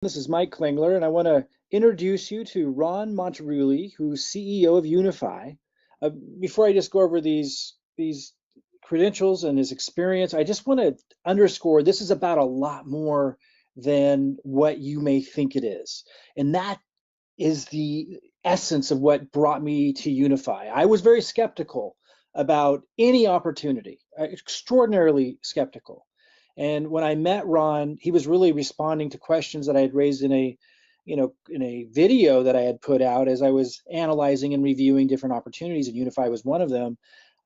This is Mike Klingler, and I want to introduce you to Ron Montaruli, who's CEO of Unifii. Before I just go over these credentials and his experience, I just want to underscore this is about a lot more than what you may think it is, and that is the essence of what brought me to Unifii. I was very skeptical about any opportunity, extraordinarily skeptical. And when I met Ron, he was really responding to questions that I had raised in a video that I had put out as I was analyzing and reviewing different opportunities, and Unifii was one of them.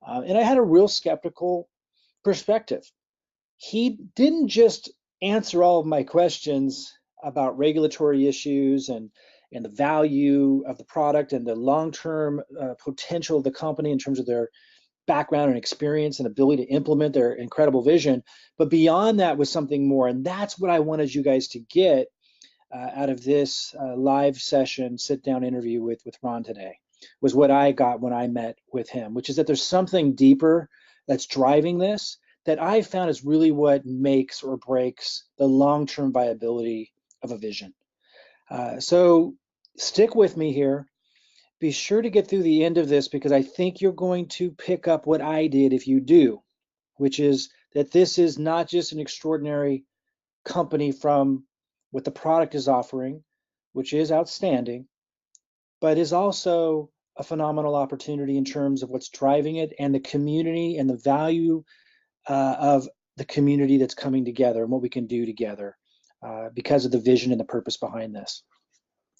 And I had a real skeptical perspective. He didn't just answer all of my questions about regulatory issues and the value of the product and the long-term potential of the company in terms of their background and experience and ability to implement their incredible vision. But beyond that was something more. And that's what I wanted you guys to get out of this live session, sit down interview with Ron today, was what I got when I met with him, which is that there's something deeper that's driving this that I found is really what makes or breaks the long-term viability of a vision. So stick with me here. Be sure to get through the end of this because I think you're going to pick up what I did if you do, which is that this is not just an extraordinary company from what the product is offering, which is outstanding, but is also a phenomenal opportunity in terms of what's driving it and the community and the value of the community that's coming together and what we can do together because of the vision and the purpose behind this.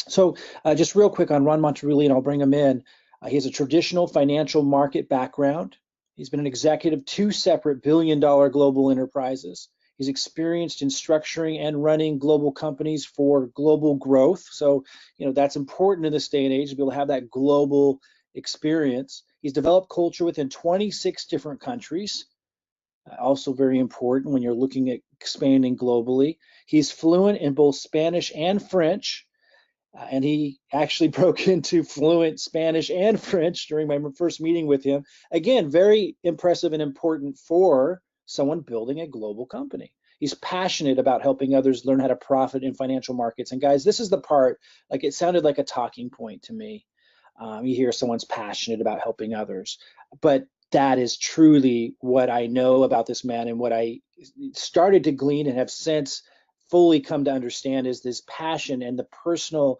So just real quick on Ron Montaruli, and I'll bring him in. He has a traditional financial market background. He's been an executive of two separate billion-dollar global enterprises. He's experienced in structuring and running global companies for global growth. So, that's important in this day and age to be able to have that global experience. He's developed culture within 26 different countries. Also very important when you're looking at expanding globally. He's fluent in both Spanish and French. And he actually broke into fluent Spanish and French during my first meeting with him. Again, very impressive and important for someone building a global company. He's passionate about helping others learn how to profit in financial markets. And guys, this is the part, like it sounded like a talking point to me. You hear someone's passionate about helping others, but that is truly what I know about this man and what I started to glean and have since fully come to understand is this passion and the personal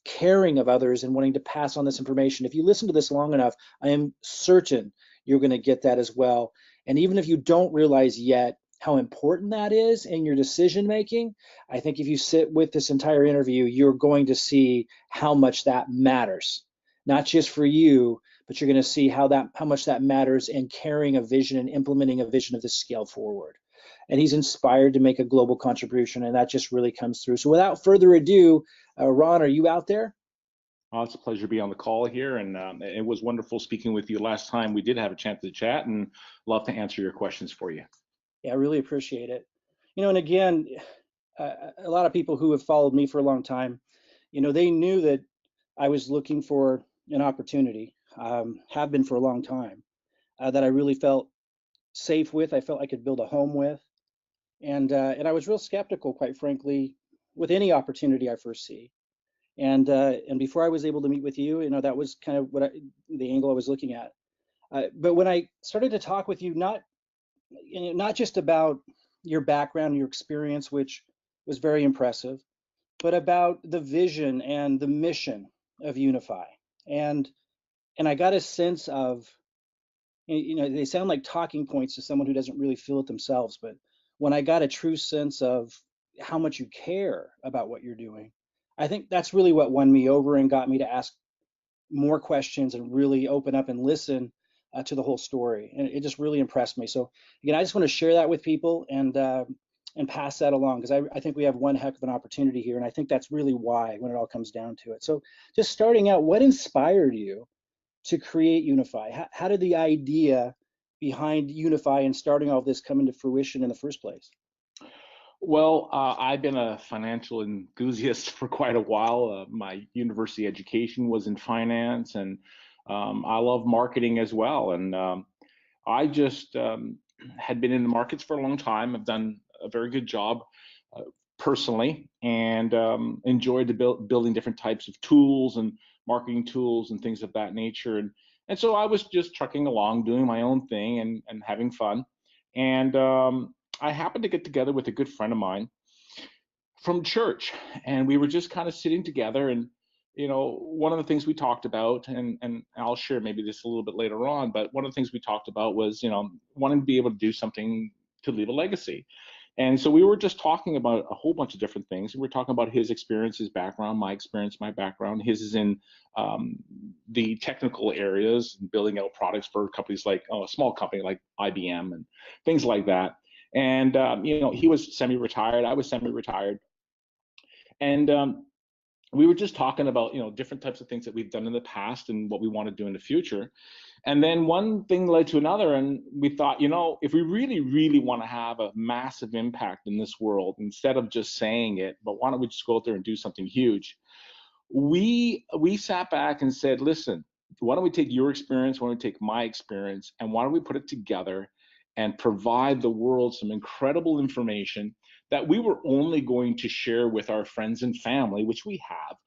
caring of others and wanting to pass on this information. If you listen to this long enough, I am certain you're going to get that as well. And even if you don't realize yet how important that is in your decision making, I think if you sit with this entire interview, you're going to see how much that matters, not just for you, but you're going to see how much that matters in carrying a vision and implementing a vision of this scale forward. And he's inspired to make a global contribution, and that just really comes through. So without further ado, Ron, are you out there? It's a pleasure to be on the call here, and it was wonderful speaking with you last time. We did have a chance to chat, and love to answer your questions for you. Yeah, I really appreciate it. And again, a lot of people who have followed me for a long time, they knew that I was looking for an opportunity, have been for a long time, that I really felt safe with. I felt I could build a home with. And I was real skeptical, quite frankly, with any opportunity I first see. And before I was able to meet with you, that was kind of the angle I was looking at. But when I started to talk with you, not just about your background, your experience, which was very impressive, but about the vision and the mission of Unifii. And I got a sense of, they sound like talking points to someone who doesn't really feel it themselves, but when I got a true sense of how much you care about what you're doing, I think that's really what won me over and got me to ask more questions and really open up and listen to the whole story. And it just really impressed me. So again, I just want to share that with people and pass that along because I think we have one heck of an opportunity here. And I think that's really why when it all comes down to it. So just starting out, what inspired you to create Unifii? How did the idea behind Unifii and starting all of this come into fruition in the first place? Well, I've been a financial enthusiast for quite a while. My university education was in finance, and I love marketing as well. And I just had been in the markets for a long time. I've done a very good job personally, and enjoyed building different types of tools and marketing tools and things of that nature. And so I was just trucking along, doing my own thing and having fun. And I happened to get together with a good friend of mine from church, and we were just kind of sitting together. And one of the things we talked about, and I'll share maybe this a little bit later on, but one of the things we talked about was wanting to be able to do something to leave a legacy. And so we were just talking about a whole bunch of different things. We were talking about his experience, his background, my experience, my background. His is in the technical areas, building out products for companies like a small company like IBM and things like that. And he was semi-retired, I was semi-retired, and we were just talking about different types of things that we've done in the past and what we want to do in the future. And then one thing led to another, and we thought, if we really, really want to have a massive impact in this world, instead of just saying it, but why don't we just go out there and do something huge? We sat back and said, listen, why don't we take your experience, why don't we take my experience, and why don't we put it together and provide the world some incredible information that we were only going to share with our friends and family, which we have,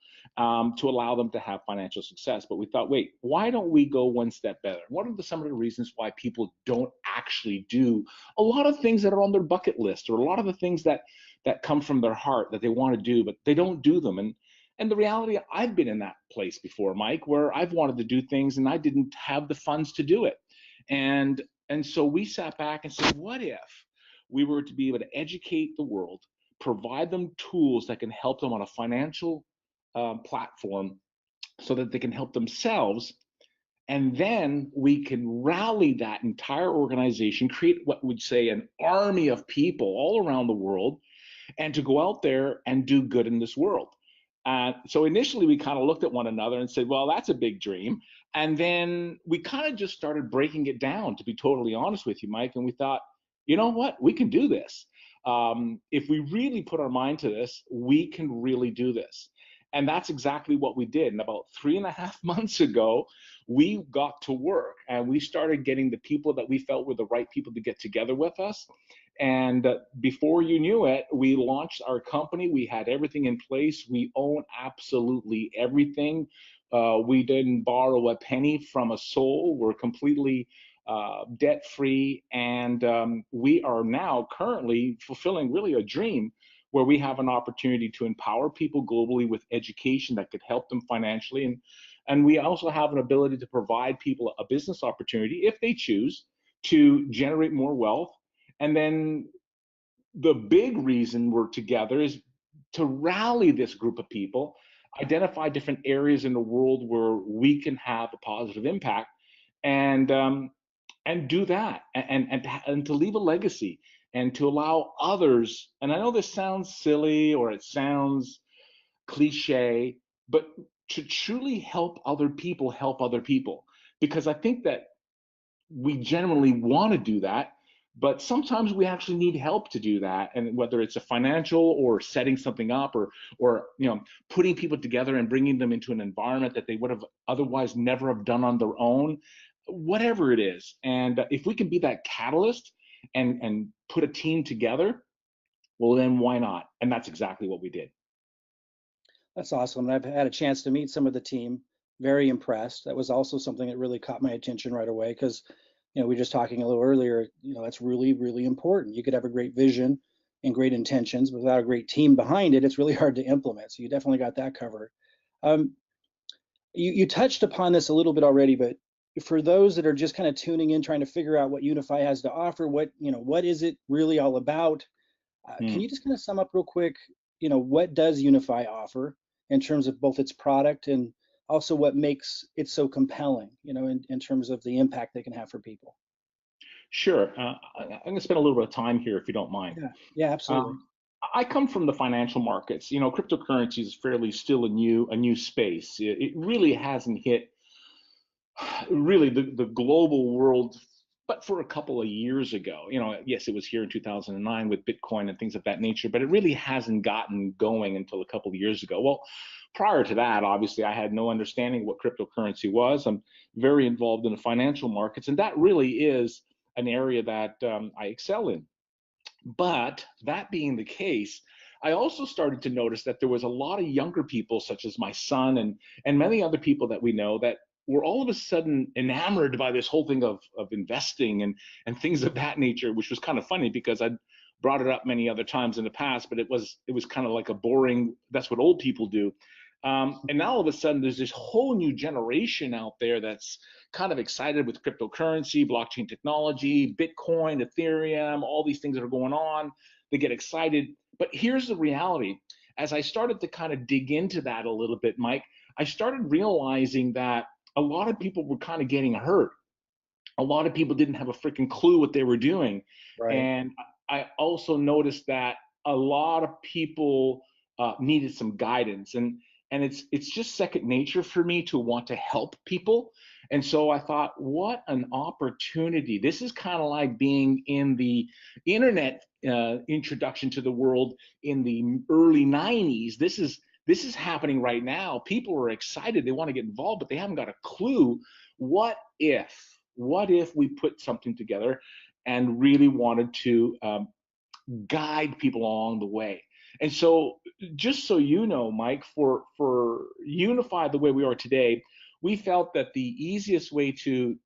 to allow them to have financial success. But we thought, wait, why don't we go one step better? What are some of the reasons why people don't actually do a lot of things that are on their bucket list, or a lot of the things that come from their heart that they want to do, but they don't do them? And the reality, I've been in that place before, Mike, where I've wanted to do things and I didn't have the funds to do it. And so we sat back and said, what if we were to be able to educate the world, provide them tools that can help them on a financial platform so that they can help themselves, and then we can rally that entire organization, create what would say an army of people all around the world, and to go out there and do good in this world. So initially we kind of looked at one another and said, well, that's a big dream. And then we kind of just started breaking it down, to be totally honest with you, Mike. And we thought, you know what, we can do this. If we really put our mind to this, we can really do this. And that's exactly what we did. And about 3.5 months ago, we got to work and we started getting the people that we felt were the right people to get together with us. And before you knew it, we launched our company. We had everything in place. We own absolutely everything. We didn't borrow a penny from a soul. We're completely debt free. And we are now currently fulfilling really a dream where we have an opportunity to empower people globally with education that could help them financially. And we also have an ability to provide people a business opportunity, if they choose, to generate more wealth. And then the big reason we're together is to rally this group of people, identify different areas in the world where we can have a positive impact, and do that, and to leave a legacy, and to allow others. And I know this sounds silly or it sounds cliche, but to truly help other people, because I think that we genuinely want to do that, but sometimes we actually need help to do that. And whether it's a financial or setting something up, or putting people together and bringing them into an environment that they would have otherwise never have done on their own, whatever it is. And if we can be that catalyst and put a team together, well, then why not? And that's exactly what we did. That's awesome. And I've had a chance to meet some of the team. Very impressed. That was also something that really caught my attention right away because, we were just talking a little earlier, that's really, really important. You could have a great vision and great intentions, but without a great team behind it, it's really hard to implement. So you definitely got that covered. You touched upon this a little bit already, but for those that are just kind of tuning in, trying to figure out what Unifii has to offer, what is it really all about? Can you just kind of sum up real quick, what does Unifii offer in terms of both its product and also what makes it so compelling, in terms of the impact they can have for people? Sure. I'm going to spend a little bit of time here, if you don't mind. Yeah, absolutely. I come from the financial markets. Cryptocurrency is fairly still a new space. It really hasn't hit really the global world, but for a couple of years ago. Yes, it was here in 2009 with Bitcoin and things of that nature, but it really hasn't gotten going until a couple of years ago. Well, prior to that, obviously, I had no understanding what cryptocurrency was. I'm very involved in the financial markets, and that really is an area that I excel in. But that being the case, I also started to notice that there was a lot of younger people, such as my son and many other people that we know, that were all of a sudden enamored by this whole thing of investing and things of that nature, which was kind of funny because I'd brought it up many other times in the past, but it was kind of like a boring. That's what old people do. And now all of a sudden, there's this whole new generation out there that's kind of excited with cryptocurrency, blockchain technology, Bitcoin, Ethereum, all these things that are going on. They get excited. But here's the reality. As I started to kind of dig into that a little bit, Mike, I started realizing that a lot of people were kind of getting hurt. A lot of people didn't have a freaking clue what they were doing. Right. And I also noticed that a lot of people needed some guidance. And it's just second nature for me to want to help people. And so I thought, what an opportunity. This is kind of like being in the internet introduction to the world in the early 90s. This is happening right now. People are excited. They want to get involved, but they haven't got a clue. What if? What if we put something together and really wanted to guide people along the way? And so, just so you know, Mike, for Unify the way we are today, we felt that the easiest way to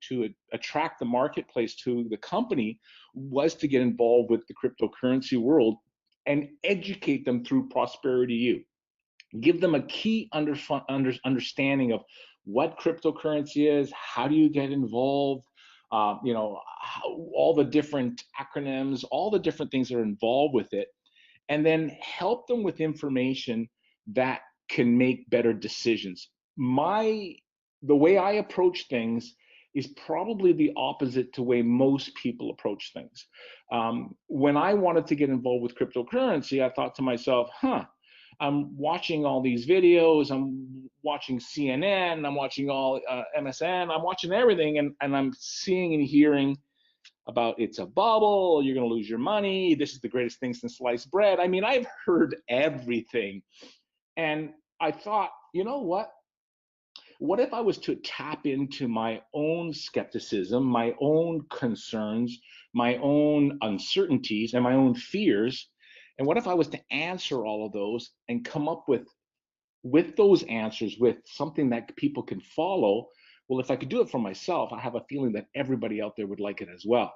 attract the marketplace to the company was to get involved with the cryptocurrency world and educate them through Prosperity U. Give them a key understanding of what cryptocurrency is, how do you get involved, all the different acronyms, all the different things that are involved with it, and then help them with information that can make better decisions. The way I approach things is probably the opposite to the way most people approach things. When I wanted to get involved with cryptocurrency, I thought to myself, I'm watching all these videos, I'm watching CNN, I'm watching all MSN, I'm watching everything, and I'm seeing and hearing about it's a bubble, you're going to lose your money, this is the greatest thing since sliced bread. I mean, I've heard everything. And I thought, you know what? What if I was to tap into my own skepticism, my own concerns, my own uncertainties, and my own fears? And what if I was to answer all of those and come up with those answers with something that people can follow? Well, if I could do it for myself, I have a feeling that everybody out there would like it as well.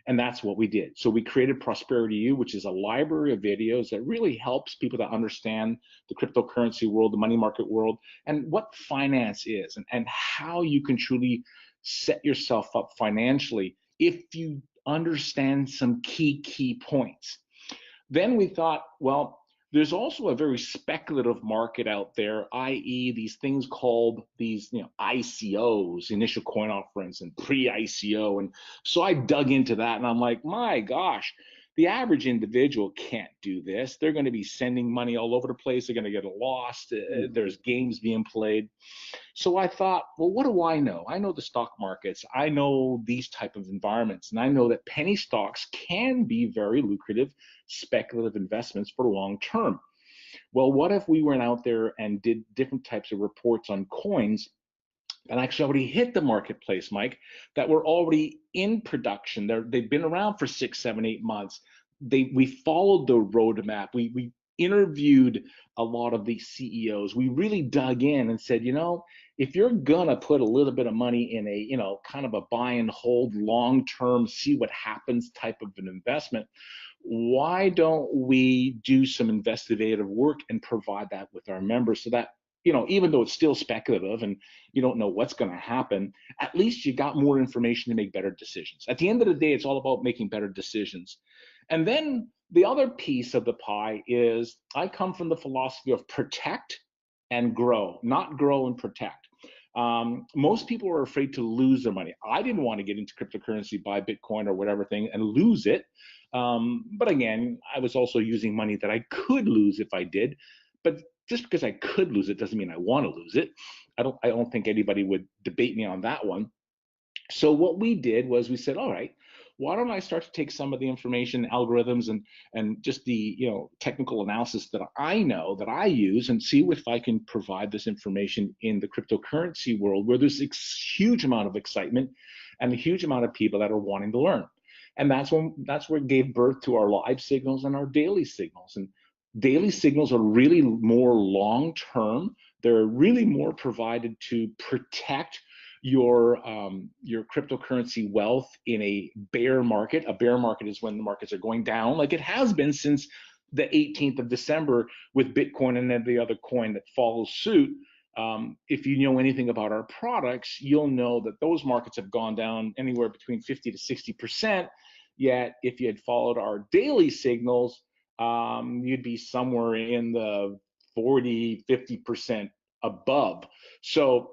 And that's what we did. So we created Prosperity U, which is a library of videos that really helps people to understand the cryptocurrency world, the money market world, and what finance is, and how you can truly set yourself up financially if you understand some key points. Then we thought, well, there's also a very speculative market out there, i.e., these things called these, ICOs, initial coin offerings, and pre-ICO. And so I dug into that, and I'm like, my gosh, the average individual can't do this. They're going to be sending money all over the place. They're going to get lost. There's games being played. So I thought, well, what do I know? I know the stock markets. I know these type of environments, and I know that penny stocks can be very lucrative speculative investments for long term. Well, what if we went out there and did different types of reports on coins that actually already hit the marketplace, Mike, that were already in production? They've been around for 6, 7, 8 months. We followed the roadmap. We interviewed a lot of these CEOs. We really dug in and said, if you're gonna put a little bit of money in a, kind of a buy and hold long term, see what happens type of an investment, why don't we do some investigative work and provide that with our members so that, even though it's still speculative and you don't know what's going to happen, at least you got more information to make better decisions. At the end of the day, it's all about making better decisions. And then the other piece of the pie is I come from the philosophy of protect and grow, not grow and protect. Most people are afraid to lose their money. I didn't want to get into cryptocurrency, buy Bitcoin or whatever thing and lose it. But again, I was also using money that I could lose if I did. But just because I could lose it doesn't mean I want to lose it. I don't think anybody would debate me on that one. So what we did was we said, all right, why don't I start to take some of the information, algorithms, and just the technical analysis that I know that I use, and see if I can provide this information in the cryptocurrency world where there's a huge amount of excitement and a huge amount of people that are wanting to learn. And that's where it gave birth to our live signals and our daily signals. And Daily signals are really more long term. They're really more provided to protect your cryptocurrency wealth in a bear market. A bear market is when the markets are going down, like it has been since the 18th of December with Bitcoin and every other coin that follows suit. If you know anything about our products, you'll know that those markets have gone down anywhere between 50 to 60%. Yet, if you had followed our daily signals, you'd be somewhere in the 40, 50% above. So,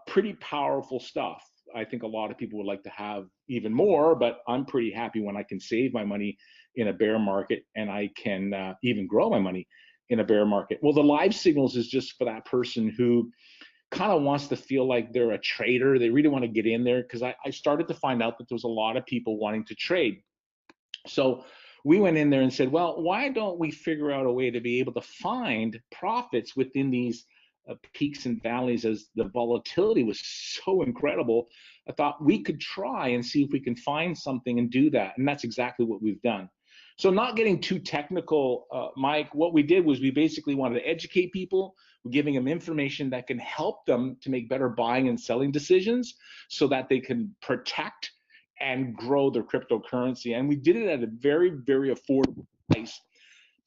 pretty powerful stuff. I think a lot of people would like to have even more, but I'm pretty happy when I can save my money in a bear market and I can even grow my money in a bear market. Well, the live signals is just for that person who kind of wants to feel like they're a trader. They really want to get in there because I started to find out that there was a lot of people wanting to trade. So we went in there and said, well, why don't we figure out a way to be able to find profits within these peaks and valleys as the volatility was so incredible? I thought we could try and see if we can find something and do that. And that's exactly what we've done. So not getting too technical, Mike, what we did was we basically wanted to educate people. We're giving them information that can help them to make better buying and selling decisions so that they can protect and grow their cryptocurrency. And we did it at a very, very affordable price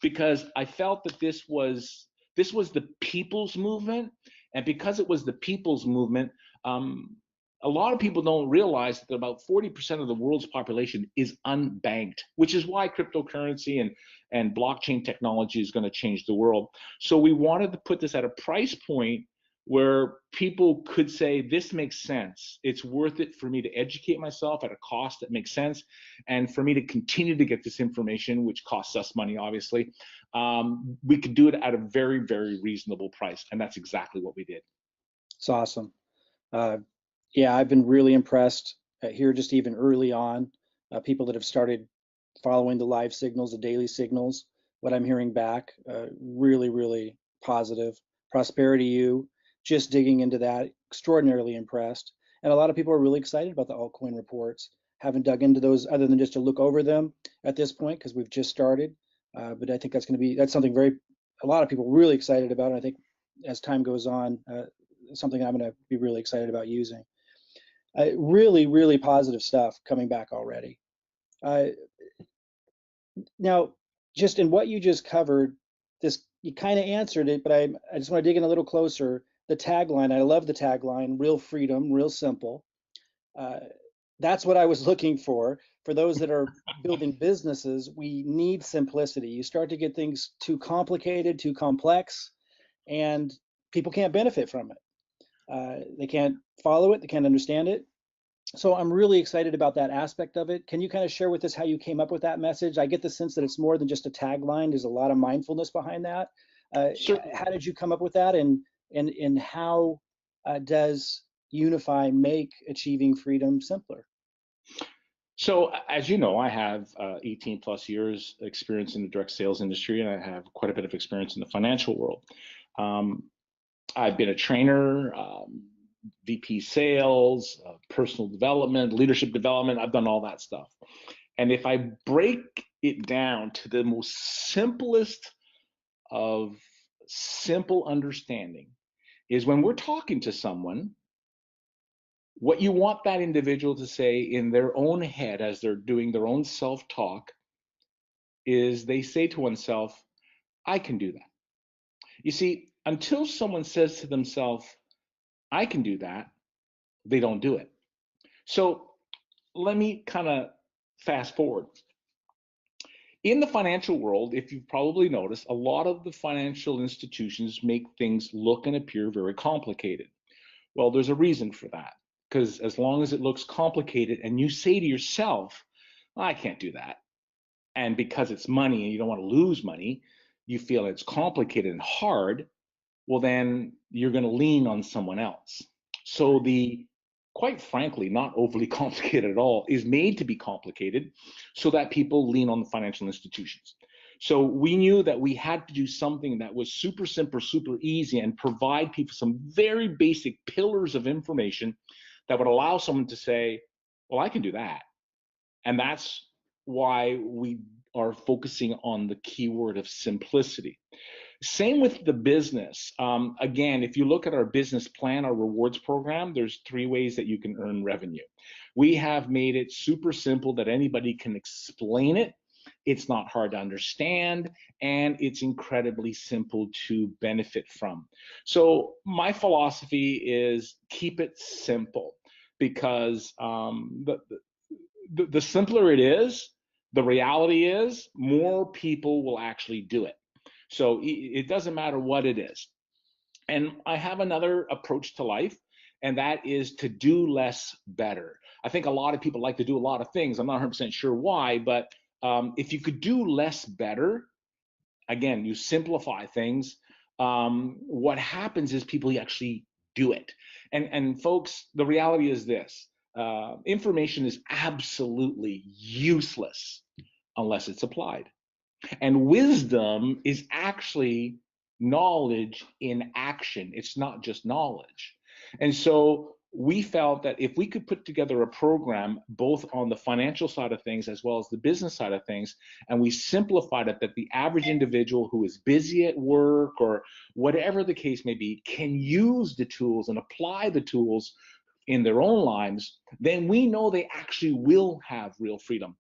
because I felt that this was the people's movement. And because it was the people's movement, a lot of people don't realize that about 40% of the world's population is unbanked, which is why cryptocurrency and blockchain technology is going to change the world. So we wanted to put this at a price point where people could say, this makes sense. It's worth it for me to educate myself at a cost that makes sense. And for me to continue to get this information, which costs us money, obviously, we could do it at a very, very reasonable price. And that's exactly what we did. It's awesome. Uh, yeah, I've been really impressed here just even early on. People that have started following the live signals, the daily signals, what I'm hearing back, really, really positive. Prosperity U, just digging into that, extraordinarily impressed. And a lot of people are really excited about the altcoin reports. Haven't dug into those other than just to look over them at this point because we've just started. But I think that's something a lot of people really excited about. And I think as time goes on, something I'm going to be really excited about using. Really, really positive stuff coming back already. Now, just in what you just covered, you kind of answered it, but I just want to dig in a little closer. The tagline, I love the tagline, real freedom, real simple. That's what I was looking for. For those that are building businesses, we need simplicity. You start to get things too complicated, too complex, and people can't benefit from it. They can't follow it, they can't understand it. So I'm really excited about that aspect of it. Can you kind of share with us how you came up with that message? I get the sense that it's more than just a tagline. There's a lot of mindfulness behind that. Sure. How did you come up with that, and how does Unifii make achieving freedom simpler? So, as you know, I have 18 plus years experience in the direct sales industry, and I have quite a bit of experience in the financial world. Um, I've been a trainer, VP sales, personal development, leadership development. I've done all that stuff. And if I break it down to the most simplest of simple understanding, is when we're talking to someone, what you want that individual to say in their own head as they're doing their own self-talk is they say to oneself, I can do that. You see, until someone says to themselves, I can do that, they don't do it. So let me kind of fast forward. In the financial world, if you've probably noticed, a lot of the financial institutions make things look and appear very complicated. Well, there's a reason for that. Because as long as it looks complicated and you say to yourself, I can't do that. And because it's money and you don't want to lose money, you feel it's complicated and hard, well, then you're going to lean on someone else. So the, quite frankly, not overly complicated at all, is made to be complicated so that people lean on the financial institutions. So we knew that we had to do something that was super simple, super easy, and provide people some very basic pillars of information that would allow someone to say, well, I can do that. And that's why we are focusing on the keyword of simplicity. Same with the business. Again, if you look at our business plan, our rewards program, there's three ways that you can earn revenue. We have made it super simple that anybody can explain it. It's not hard to understand, and it's incredibly simple to benefit from. So my philosophy is keep it simple, because the simpler it is, the reality is more people will actually do it. So it doesn't matter what it is. And I have another approach to life, and that is to do less better. I think a lot of people like to do a lot of things. I'm not 100% sure why, but if you could do less better, again, you simplify things. What happens is people actually do it. And folks, the reality is this: information is absolutely useless unless it's applied. And wisdom is actually knowledge in action. It's not just knowledge. And so we felt that if we could put together a program, both on the financial side of things as well as the business side of things, and we simplified it, that the average individual who is busy at work or whatever the case may be can use the tools and apply the tools in their own lives, then we know they actually will have real freedom.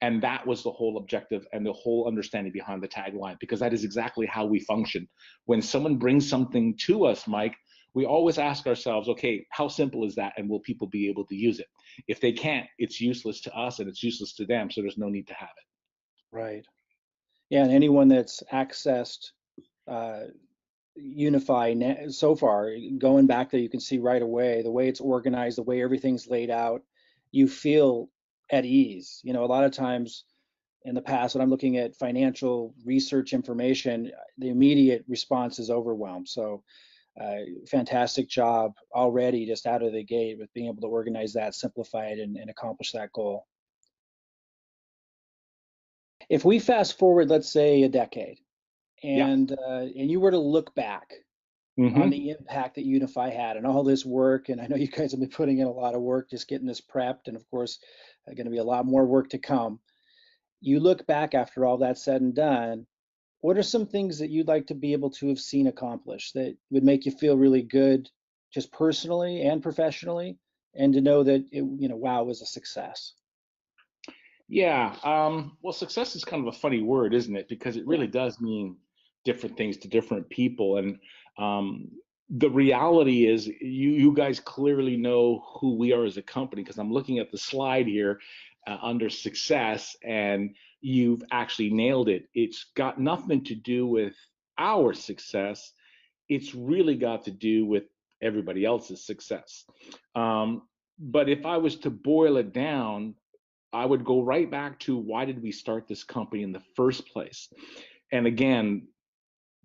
And that was the whole objective and the whole understanding behind the tagline, because that is exactly how we function. When someone brings something to us, Mike, we always ask ourselves, okay, how simple is that? And will people be able to use it? If they can't, it's useless to us and it's useless to them. So there's no need to have it. Right. Yeah, and anyone that's accessed uh, Unifii so far, going back there, you can see right away the way it's organized, the way everything's laid out, you feel at ease. You know, a lot of times in the past, when I'm looking at financial research information, the immediate response is overwhelmed. So, fantastic job already just out of the gate with being able to organize that, simplify it, and accomplish that goal. If we fast forward, let's say a decade, Yeah. and you were to look back on Mm-hmm. the impact that Unifii had and all this work, and I know you guys have been putting in a lot of work just getting this prepped, and of course, going to be a lot more work to come. You look back after all that's said and done, what are some things that you'd like to be able to have seen accomplished that would make you feel really good, just personally and professionally, and to know that it, wow, it was a success? Yeah. Well, success is kind of a funny word, isn't it? Because it Yeah. really does mean different things to different people. And um, the reality is, you guys clearly know who we are as a company, because I'm looking at the slide here under success, and you've actually nailed it. It's got nothing to do with our success. It's really got to do with everybody else's success. Um, but if I was to boil it down, I would go right back to, why did we start this company in the first place? And again,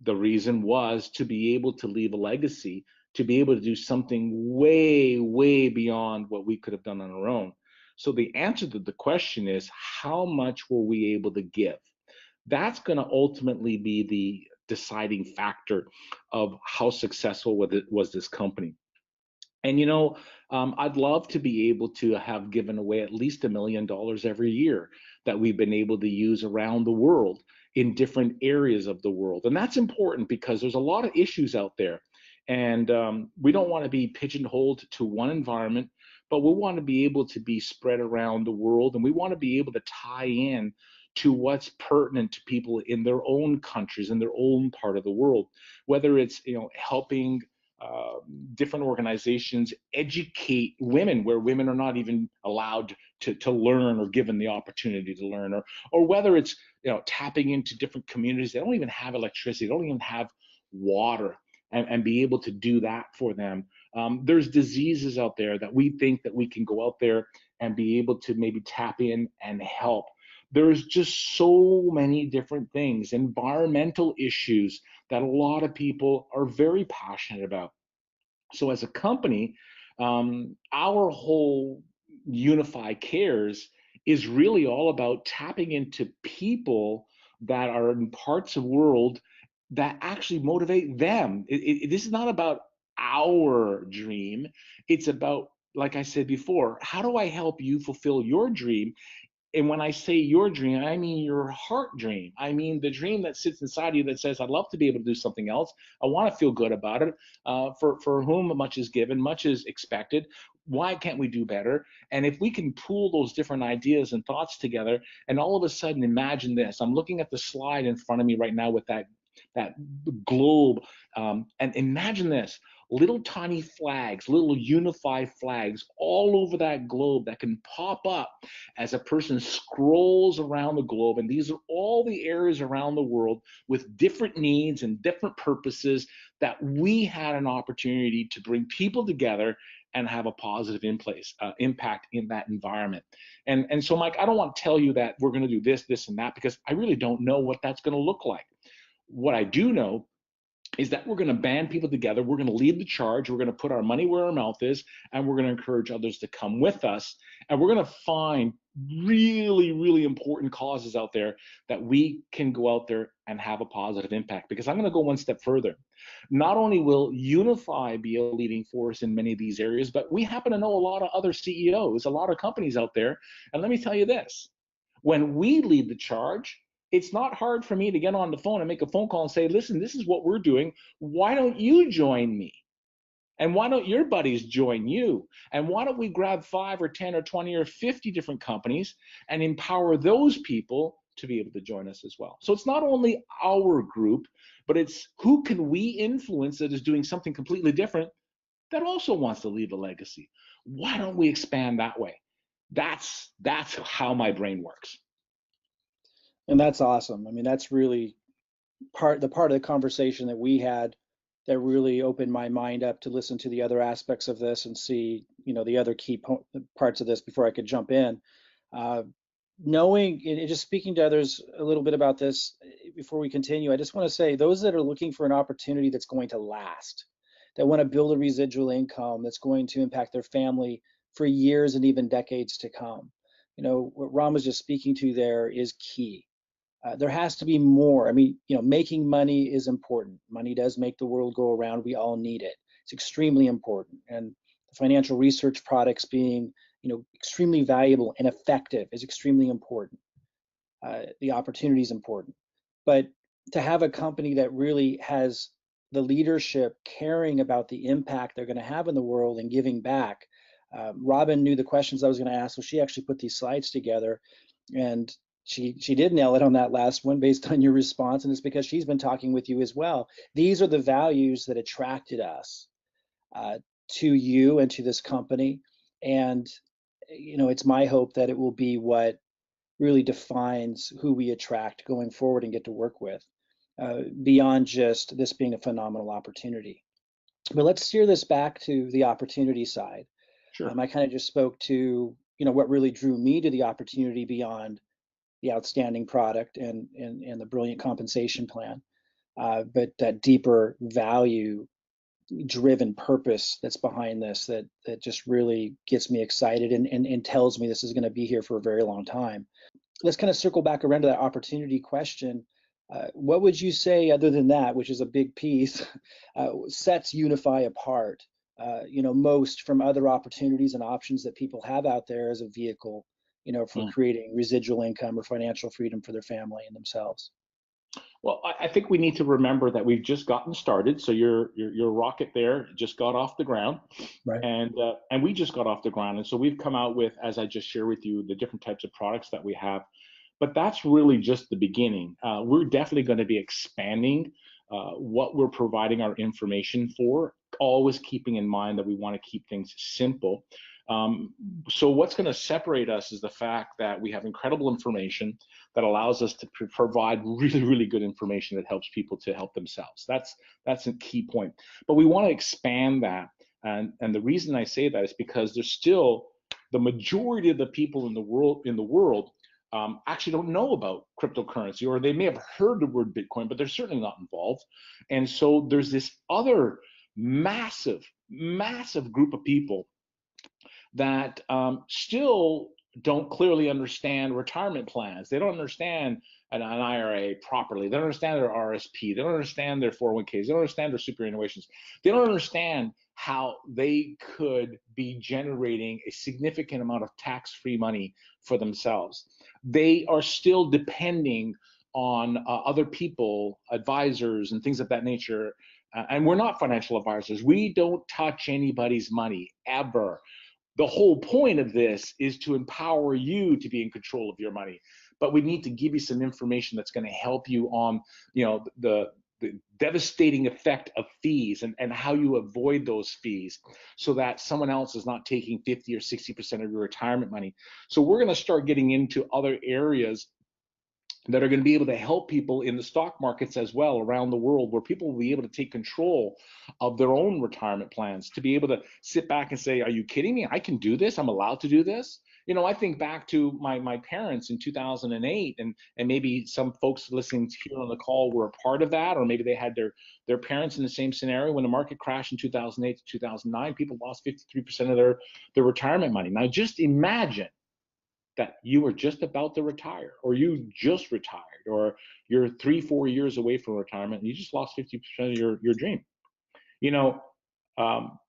the reason was to be able to leave a legacy, to be able to do something way, way beyond what we could have done on our own. So the answer to the question is, how much were we able to give? That's going to ultimately be the deciding factor of how successful was this company. And I'd love to be able to have given away at least $1 million every year that we've been able to use around the world in different areas of the world. And that's important because there's a lot of issues out there. And we don't want to be pigeonholed to one environment, but we want to be able to be spread around the world. And we want to be able to tie in to what's pertinent to people in their own countries, in their own part of the world, whether it's, helping uh, different organizations educate women where women are not even allowed to learn or given the opportunity to learn, or whether it's tapping into different communities that don't even have electricity, don't even have water, and be able to do that for them. There's diseases out there that we think that we can go out there and be able to maybe tap in and help. There's just so many different things, environmental issues that a lot of people are very passionate about. So as a company, our whole Unifii Cares is really all about tapping into people that are in parts of the world that actually motivate them. This is not about our dream. It's about, like I said before, how do I help you fulfill your dream And when I say your dream, I mean your heart dream. I mean the dream that sits inside you that says, I'd love to be able to do something else. I want to feel good about it. For whom much is given, much is expected. Why can't we do better? And if we can pool those different ideas and thoughts together, and all of a sudden imagine this. I'm looking at the slide in front of me right now with that globe, and imagine this: little tiny flags, little Unifii flags all over that globe that can pop up as a person scrolls around the globe. And these are all the areas around the world with different needs and different purposes that we had an opportunity to bring people together and have a positive impact in that environment. And so, Mike, I don't want to tell you that we're going to do this, and that, because I really don't know what that's going to look like. What I do know is that we're going to band people together. We're going to lead the charge. We're going to put our money where our mouth is, and we're going to encourage others to come with us. And we're going to find really, really important causes out there that we can go out there and have a positive impact. Because I'm going to go one step further. Not only will Unifii be a leading force in many of these areas, but we happen to know a lot of other CEOs, a lot of companies out there. And let me tell you this: when we lead the charge, it's not hard for me to get on the phone and make a phone call and say, listen, this is what we're doing. Why don't you join me? And why don't your buddies join you? And why don't we grab 5 or 10 or 20 or 50 different companies and empower those people to be able to join us as well? So it's not only our group, but it's who can we influence that is doing something completely different that also wants to leave a legacy. Why don't we expand that way? That's how my brain works. And that's awesome. I mean, that's really part of the conversation that we had that really opened my mind up to listen to the other aspects of this and see, the other key parts of this before I could jump in. Uh, Knowing and just speaking to others a little bit about this before we continue, I just want to say those that are looking for an opportunity that's going to last, that want to build a residual income that's going to impact their family for years and even decades to come. What Ron was just speaking to there is key. There has to be more. I mean, making money is important. Money does make the world go around. We all need it. It's extremely important. And the financial research products being, extremely valuable and effective is extremely important. The opportunity is important. But to have a company that really has the leadership caring about the impact they're going to have in the world and giving back. Robin knew the questions I was going to ask, so she actually put these slides together, and she did nail it on that last one based on your response, and it's because she's been talking with you as well. These are the values that attracted us to you and to this company, and it's my hope that it will be what really defines who we attract going forward and get to work with, beyond just this being a phenomenal opportunity. But let's steer this back to the opportunity side. Sure. I kind of just spoke to what really drew me to the opportunity beyond the outstanding product and the brilliant compensation plan, but that deeper value driven purpose that's behind this that just really gets me excited and tells me this is going to be here for a very long time. Let's kind of circle back around to that opportunity question. What would you say, other than that, which is a big piece, sets Unifii apart, most from other opportunities and options that people have out there as a vehicle, for creating residual income or financial freedom for their family and themselves? Well, I think we need to remember that we've just gotten started. So your rocket there just got off the ground, Right. and we just got off the ground. And so we've come out with, as I just shared with you, the different types of products that we have. But that's really just the beginning. We're definitely going to be expanding what we're providing our information for, always keeping in mind that we want to keep things simple. Um, so what's going to separate us is the fact that we have incredible information that allows us to provide really, really good information that helps people to help themselves. That's a key point. But we want to expand that. And the reason I say that is because there's still the majority of the people in the world actually don't know about cryptocurrency, or they may have heard the word Bitcoin, but they're certainly not involved. And so there's this other massive, massive group of people that still don't clearly understand retirement plans. They don't understand an IRA properly. They don't understand their RSP. They don't understand their 401ks. They don't understand their superannuations. They don't understand how they could be generating a significant amount of tax-free money for themselves. They are still depending on other people, advisors, and things of that nature. And we're not financial advisors. We don't touch anybody's money ever. The whole point of this is to empower you to be in control of your money. But we need to give you some information that's going to help you on, the devastating effect of fees and how you avoid those fees so that someone else is not taking 50 or 60% of your retirement money. So we're going to start getting into other areas that are going to be able to help people in the stock markets as well around the world, where people will be able to take control of their own retirement plans, to be able to sit back and say, are you kidding me? I can do this. I'm allowed to do this. I think back to my parents in 2008, and maybe some folks listening here on the call were a part of that, or maybe they had their parents in the same scenario. When the market crashed in 2008 to 2009, people lost 53% of their retirement money. Now just imagine that you were just about to retire, or you just retired, or you're 3-4 years away from retirement and you just lost 50% of your dream.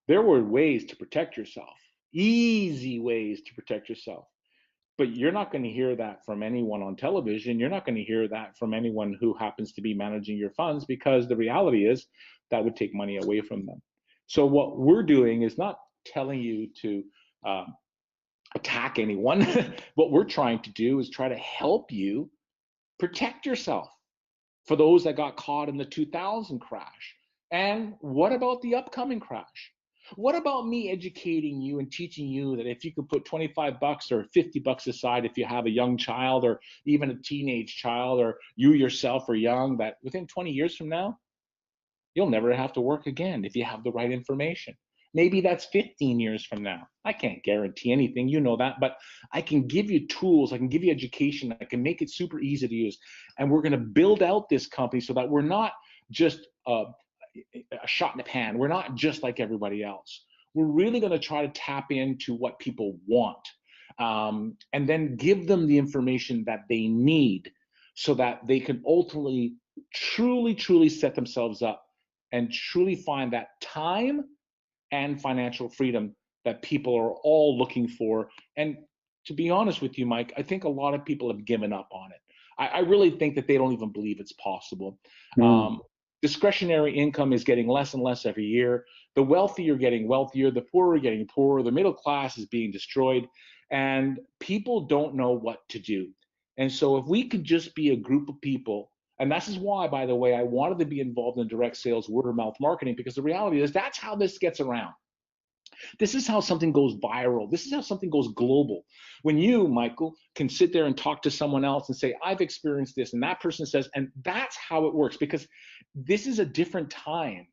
There were ways to protect yourself, easy ways to protect yourself, but you're not going to hear that from anyone on television. You're not going to hear that from anyone who happens to be managing your funds, because the reality is that would take money away from them. So what we're doing is not telling you to attack anyone. What we're trying to do is try to help you protect yourself for those that got caught in the 2000 crash. And what about the upcoming crash? What about me educating you and teaching you that if you could put 25 bucks or 50 bucks aside, if you have a young child or even a teenage child, or you yourself are young, that within 20 years from now, you'll never have to work again if you have the right information. Maybe that's 15 years from now. I can't guarantee anything, you know that, but I can give you tools, I can give you education, I can make it super easy to use. And we're going to build out this company so that we're not just a shot in the pan. We're not just like everybody else. We're really going to try to tap into what people want, and then give them the information that they need so that they can ultimately truly set themselves up and truly find that time and financial freedom that people are all looking for. And to be honest with you, Mike, I think a lot of people have given up on it. I really think that they don't even believe it's possible. Mm. Discretionary income is getting less and less every year. The wealthy are getting wealthier, the poor are getting poorer, the middle class is being destroyed, and people don't know what to do. And so if we could just be a group of people, and this is why, by the way, I wanted to be involved in direct sales, word of mouth marketing, because the reality is that's how this gets around. This is how something goes viral. This is how something goes global. When you, Michael, can sit there and talk to someone else and say, I've experienced this, and that person says, and that's how it works, because this is a different time.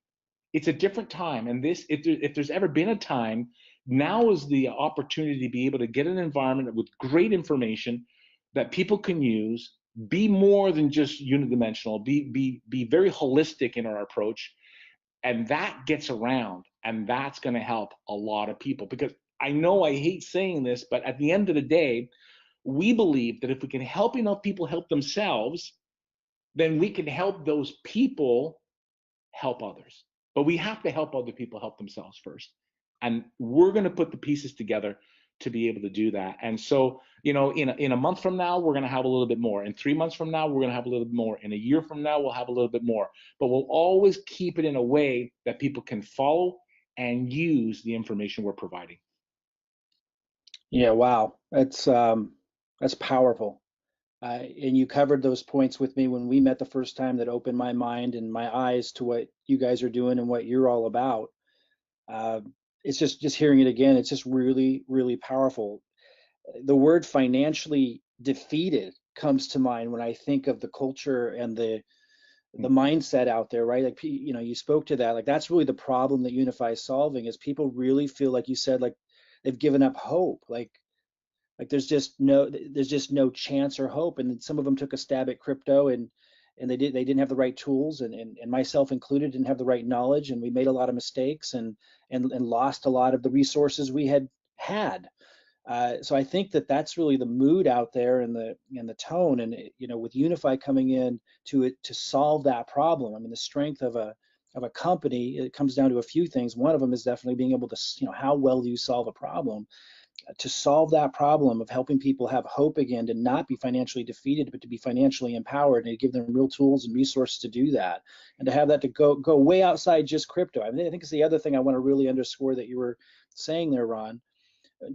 It's a different time. And this, if there's ever been a time, now is the opportunity to be able to get an environment with great information that people can use, be more than just unidimensional, be very holistic in our approach, and that gets around, and that's going to help a lot of people. Because I know I hate saying this, but at the end of the day, we believe that if we can help enough people help themselves, then we can help those people help others. But we have to help other people help themselves first. And we're going to put the pieces together to be able to do that. And so, in a month from now, we're going to have a little bit more. In 3 months from now, we're going to have a little bit more. In a year from now, we'll have a little bit more. But we'll always keep it in a way that people can follow and use the information we're providing. Yeah, wow. That's powerful. And you covered those points with me when we met the first time, that opened my mind and my eyes to what you guys are doing and what you're all about. Uh, it's just hearing it again, it's just really, really powerful. The word financially defeated comes to mind when I think of the culture and the mindset out there, right? Like, you spoke to that. Like, that's really the problem that Unifii is solving, is people really feel, like you said, like they've given up hope. Like there's just no chance or hope. And then some of them took a stab at crypto, and they didn't have the right tools, and myself included didn't have the right knowledge, and we made a lot of mistakes, and lost a lot of the resources we had. So I think that that's really the mood out there and the tone, and with Unify coming in to solve that problem. I mean, the strength of a company, it comes down to a few things. One of them is definitely being able to, how well do you solve a problem? To solve that problem of helping people have hope again, to not be financially defeated, but to be financially empowered, and to give them real tools and resources to do that, and to have that to go way outside just crypto. I mean, I think it's the other thing I want to really underscore that you were saying there, Ron,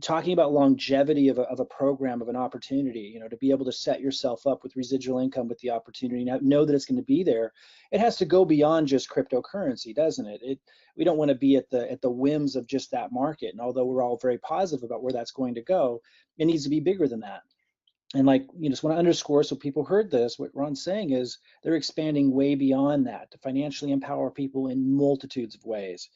talking about longevity of a program, of an opportunity, to be able to set yourself up with residual income with the opportunity, know that it's going to be there. It has to go beyond just cryptocurrency, doesn't it? We don't want to be at the whims of just that market. And although we're all very positive about where that's going to go, it needs to be bigger than that. And just want to underscore, so people heard this, what Ron's saying is they're expanding way beyond that to financially empower people in multitudes of ways.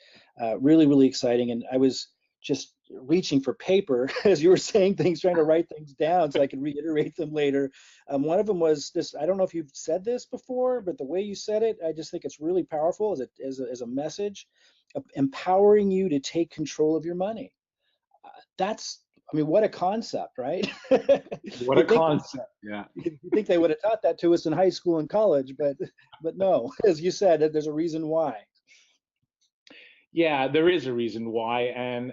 Really, really exciting. And I was just reaching for paper as you were saying things, trying to write things down so I could reiterate them later. One of them was this, I don't know if you've said this before, but the way you said it, I just think it's really powerful as a message, empowering you to take control of your money. That's, I mean, what a concept, right? What a You'd think concept. Yeah. you think they would have taught that to us in high school and college, but no, as you said, there's a reason why. Yeah, there is a reason why, and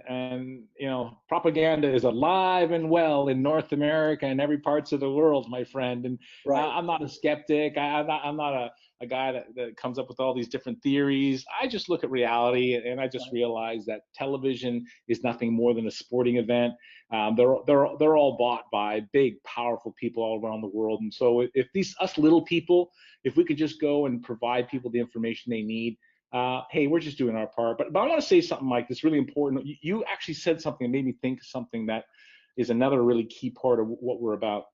propaganda is alive and well in North America and every parts of the world, my friend. And Right. I'm not a skeptic. I'm not a guy that comes up with all these different theories. I just look at reality, and I just Right. realize that television is nothing more than a sporting event. They're all bought by big, powerful people all around the world. And so if these us little people, if we could just go and provide people the information they need, hey, we're just doing our part. But I want to say something, Mike, that's really important. You actually said something that made me think of something that is another really key part of what we're about.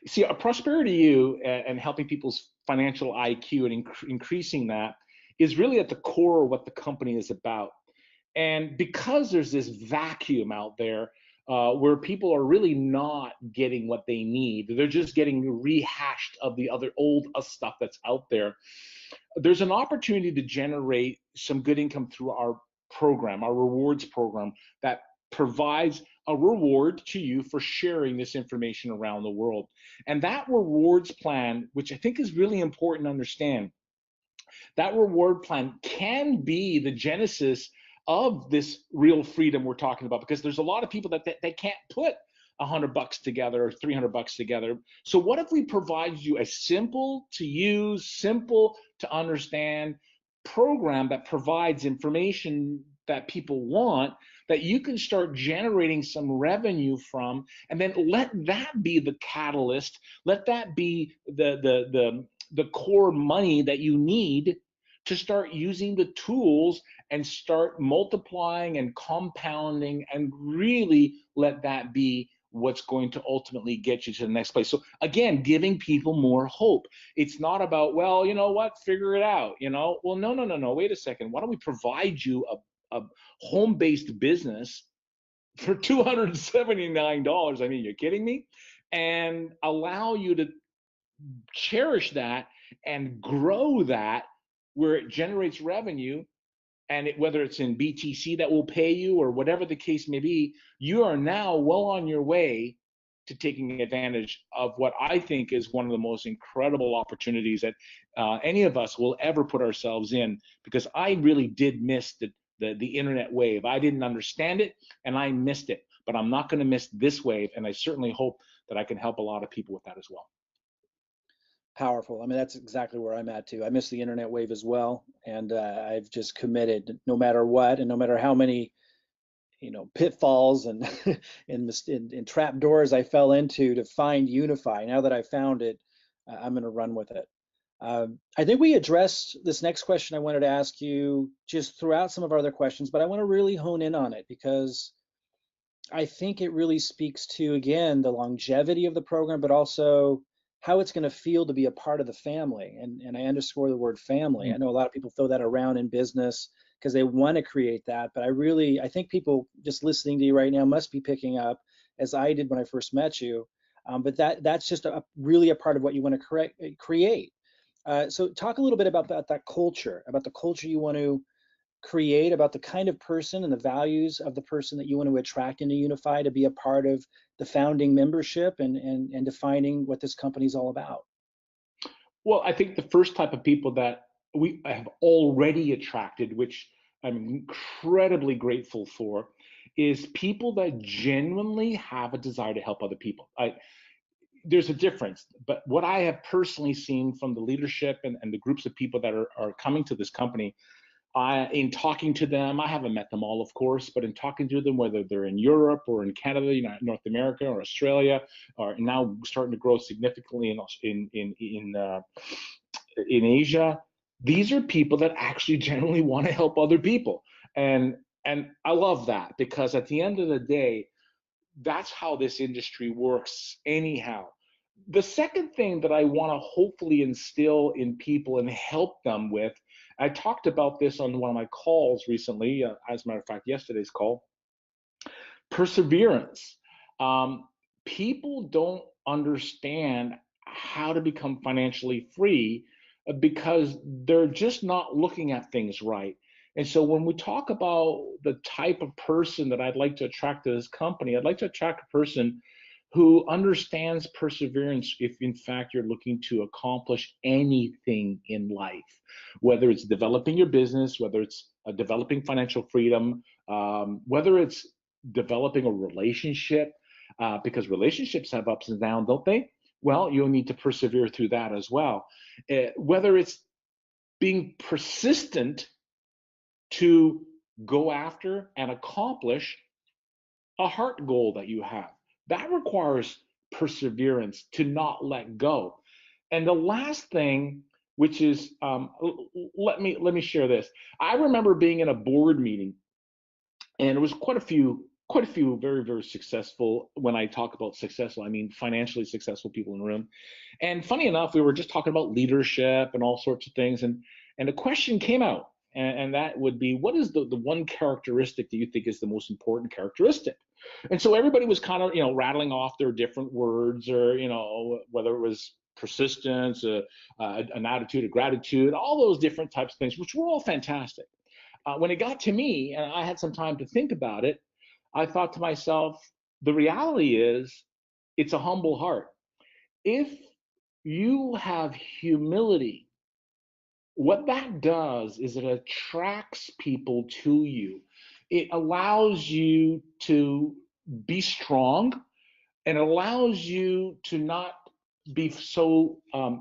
See, a prosperity you and helping people's financial IQ and increasing that is really at the core of what the company is about. And because there's this vacuum out there where people are really not getting what they need, they're just getting rehashed of the other old stuff that's out there. There's an opportunity to generate some good income through our program, our rewards program, that provides a reward to you for sharing this information around the world. And that rewards plan, which I think is really important to understand, that reward plan can be the genesis of this real freedom we're talking about, because there's a lot of people that they can't put $100 together or $300 together. So what if we provide you a simple to use, simple to understand program that provides information that people want, that you can start generating some revenue from, and then let that be the catalyst, let that be the core money that you need to start using the tools and start multiplying and compounding, and really let that be what's going to ultimately get you to the next place. So again, giving people more hope. It's not about, well, you know what, figure it out, Well, no. Wait a second. Why don't we provide you a home-based business for $279? I mean, you're kidding me? And allow you to cherish that and grow that, where it generates revenue, and whether it's in BTC that will pay you or whatever the case may be, you are now well on your way to taking advantage of what I think is one of the most incredible opportunities that any of us will ever put ourselves in, because I really did miss the internet wave. I didn't understand it and I missed it, but I'm not going to miss this wave, and I certainly hope that I can help a lot of people with that as well. Powerful. I mean, that's exactly where I'm at too. I miss the internet wave as well, and I've just committed, no matter what, and no matter how many, pitfalls and and trap doors I fell into, to find Unify. Now that I found it, I'm going to run with it. I think we addressed this next question I wanted to ask you just throughout some of our other questions, but I want to really hone in on it, because I think it really speaks to, again, the longevity of the program, but also how it's going to feel to be a part of the family. And I underscore the word family. I know a lot of people throw that around in business because they want to create that, but I think people just listening to you right now must be picking up, as I did when I first met you. But that's just really a part of what you want to create. So talk a little bit about that culture, about the culture you want to create about the kind of person and the values of the person that you want to attract into Unify to be a part of the founding membership and defining what this company is all about? Well, I think the first type of people that we have already attracted, which I'm incredibly grateful for, is people that genuinely have a desire to help other people. There's a difference, but what I have personally seen from the leadership and the groups of people that are coming to this company, in talking to them, I haven't met them all, of course, but in talking to them, whether they're in Europe or in Canada, North America or Australia, or now starting to grow significantly in Asia, these are people that actually generally want to help other people, and I love that, because at the end of the day, that's how this industry works anyhow. The second thing that I want to hopefully instill in people and help them with, I talked about this on one of my calls recently, as a matter of fact, yesterday's call, perseverance. Um, People don't understand how to become financially free, because they're just not looking at things right. And so when we talk about the type of person that I'd like to attract to this company, I'd like to attract a person who understands perseverance if in fact you're looking to accomplish anything in life, whether it's developing your business, whether it's developing financial freedom, whether it's developing a relationship, because relationships have ups and downs, don't they? Well, you'll need to persevere through that as well. Whether it's being persistent to go after and accomplish a heart goal that you have, that requires perseverance to not let go. And the last thing, which is, let me share this. I remember being in a board meeting, and it was quite a few very, very successful. When I talk about successful, I mean financially successful people in the room. And funny enough, we were just talking about leadership and all sorts of things, and a question came out, and that would be, what is the one characteristic that you think is the most important characteristic? And so everybody was kind of, rattling off their different words, or, whether it was persistence, an attitude of gratitude, all those different types of things, which were all fantastic. When it got to me and I had some time to think about it, I thought to myself, the reality is, it's a humble heart. If you have humility, what that does is it attracts people to you. It allows you to be strong, and it allows you to not be so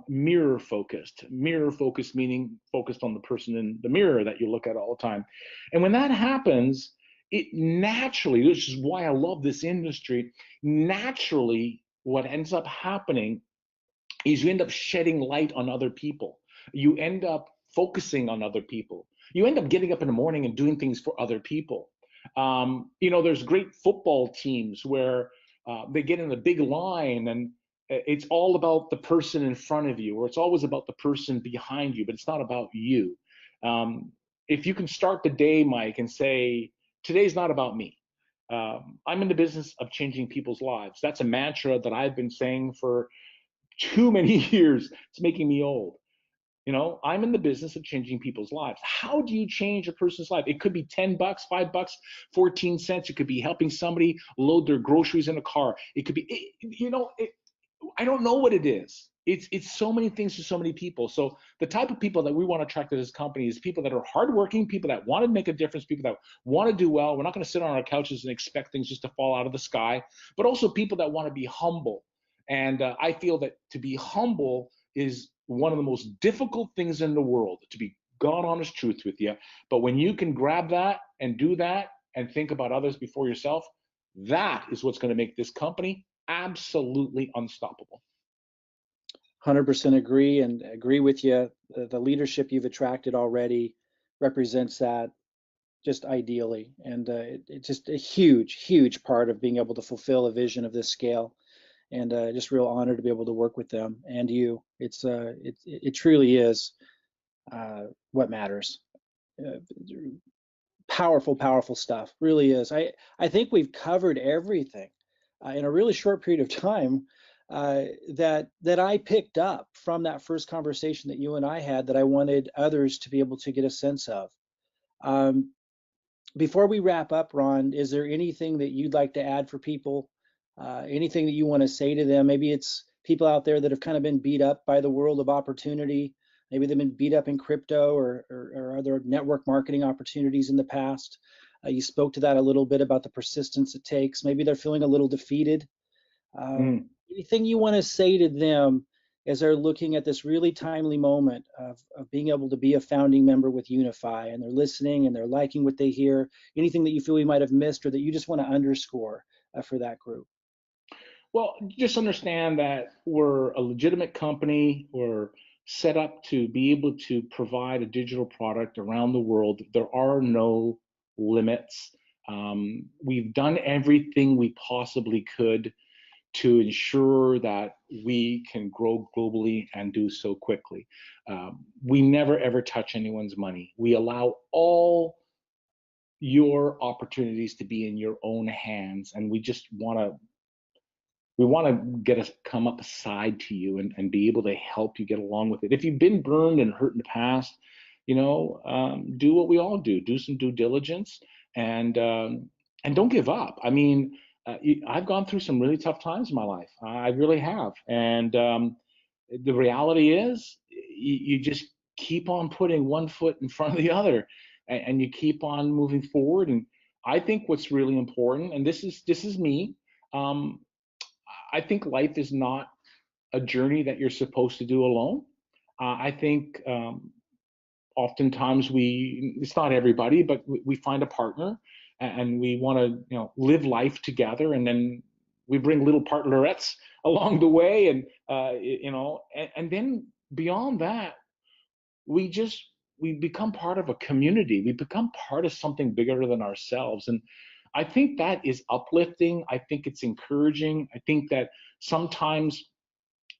mirror focused. Mirror focused meaning focused on the person in the mirror that you look at all the time. And when that happens, it naturally, which is why I love this industry, naturally, what ends up happening is you end up shedding light on other people. You end up focusing on other people. You end up getting up in the morning and doing things for other people. There's great football teams where they get in a big line, and it's all about the person in front of you, or it's always about the person behind you, but it's not about you. Um, if you can start the day, Mike, and say, today's not about me. I'm in the business of changing people's lives. That's a mantra that I've been saying for too many years. It's making me old. I'm in the business of changing people's lives. How do you change a person's life? It could be $10, $5, 14 cents. It could be helping somebody load their groceries in a car. It could be, I don't know what it is. It's so many things to so many people. So the type of people that we want to attract to this company is people that are hardworking, people that want to make a difference, people that want to do well. We're not going to sit on our couches and expect things just to fall out of the sky, but also people that want to be humble. And I feel that to be humble is one of the most difficult things in the world, to be God honest truth with you. But when you can grab that and do that and think about others before yourself, that is what's going to make this company absolutely unstoppable. 100% agree, and agree with you. The leadership you've attracted already represents that just ideally, and it's just a huge, huge part of being able to fulfill a vision of this scale. And just real honor to be able to work with them and you. It truly is what matters. Uh, Powerful, powerful stuff. Really is. I think we've covered everything in a really short period of time that I picked up from that first conversation that you and I had that I wanted others to be able to get a sense of. Um, Before we wrap up, Ron, is there anything that you'd like to add for people? Anything that you want to say to them? Maybe it's people out there that have kind of been beat up by the world of opportunity. Maybe they've been beat up in crypto or other network marketing opportunities in the past. You spoke to that a little bit about the persistence it takes. Maybe they're feeling a little defeated. Mm. Anything you want to say to them as they're looking at this really timely moment of being able to be a founding member with Unifii, and they're listening and they're liking what they hear? Anything that you feel we might have missed or that you just want to underscore for that group? Well, just understand that we're a legitimate company. We're set up to be able to provide a digital product around the world. There are no limits. We've done everything we possibly could to ensure that we can grow globally and do so quickly. We never ever touch anyone's money. We allow all your opportunities to be in your own hands, and we want to get us come up aside to you and be able to help you get along with it. If you've been burned and hurt in the past, do what we all do. Do some due diligence and don't give up. I mean, I've gone through some really tough times in my life. I really have, and the reality is, you just keep on putting one foot in front of the other, and you keep on moving forward. And I think what's really important, and this is me. Um, I think life is not a journey that you're supposed to do alone. I think oftentimes it's not everybody, but we find a partner and we want to, live life together. And then we bring little partnerettes along the way. And then beyond that, we just, we become part of a community. We become part of something bigger than ourselves. And I think that is uplifting. I think it's encouraging. I think that sometimes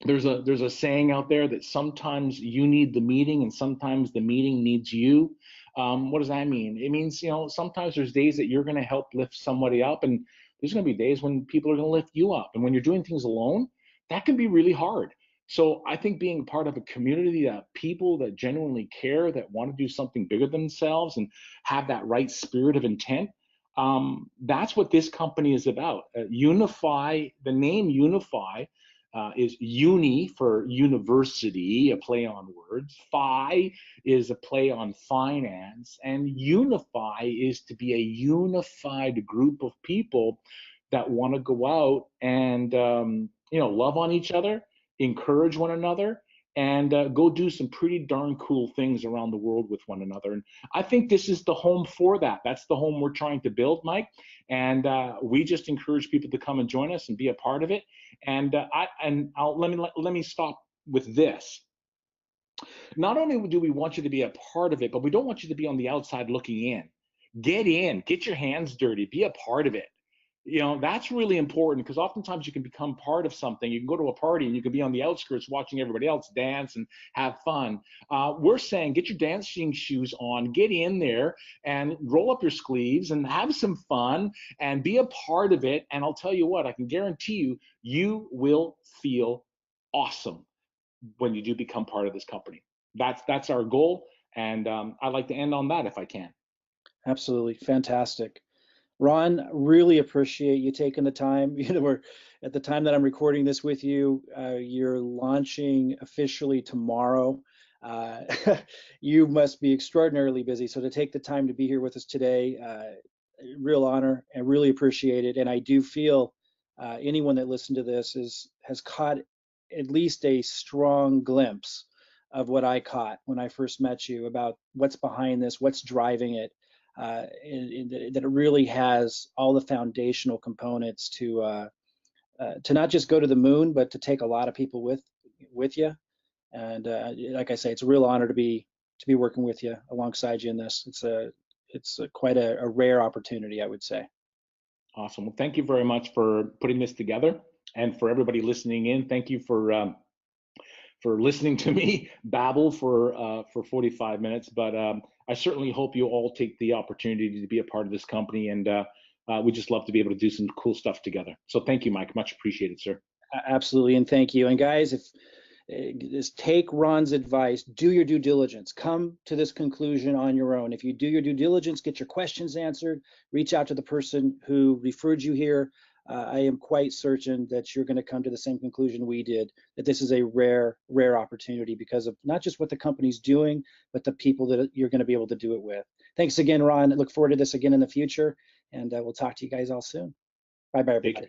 there's a saying out there that sometimes you need the meeting and sometimes the meeting needs you. What does that mean? It means, sometimes there's days that you're going to help lift somebody up, and there's going to be days when people are going to lift you up. And when you're doing things alone, that can be really hard. So I think being part of a community that people that genuinely care, that want to do something bigger than themselves and have that right spirit of intent, that's what this company is about. Unifii, the name Unifii, is uni for university, a play on words. Phi is a play on finance. And unify is to be a unified group of people that want to go out and, love on each other, encourage one another, and go do some pretty darn cool things around the world with one another. And I think this is the home for that. That's the home we're trying to build, Mike. And we just encourage people to come and join us and be a part of it. And let me stop with this. Not only do we want you to be a part of it, but we don't want you to be on the outside looking in. Get in, get your hands dirty, be a part of it. That's really important, because oftentimes you can become part of something. You can go to a party and you can be on the outskirts watching everybody else dance and have fun. We're saying get your dancing shoes on, get in there and roll up your sleeves and have some fun and be a part of it. And I'll tell you what, I can guarantee you, you will feel awesome when you do become part of this company. That's our goal. And I'd like to end on that if I can. Absolutely. Fantastic. Ron, really appreciate you taking the time. We're at the time that I'm recording this with you, you're launching officially tomorrow. Uh, you must be extraordinarily busy. So to take the time to be here with us today, real honor, and really appreciate it. And I do feel anyone that listened to this has caught at least a strong glimpse of what I caught when I first met you about what's behind this, what's driving it, that it really has all the foundational components to not just go to the moon, but to take a lot of people with you. And like I say, it's a real honor to be working with you alongside you in this. It's quite a rare opportunity, I would say. Awesome. Well, thank you very much for putting this together, and for everybody listening in. Thank you for listening to me babble for 45 minutes. But I certainly hope you all take the opportunity to be a part of this company, and we just love to be able to do some cool stuff together. So thank you, Mike. Much appreciated, sir. Absolutely, and thank you. And guys, is take Ron's advice, do your due diligence, come to this conclusion on your own. If you do your due diligence, get your questions answered, reach out to the person who referred you here. I am quite certain that you're going to come to the same conclusion we did, that this is a rare opportunity because of not just what the company's doing, but the people that you're going to be able to do it with. Thanks again, Ron. I look forward to this again in the future, and we'll talk to you guys all soon. Bye-bye, everybody.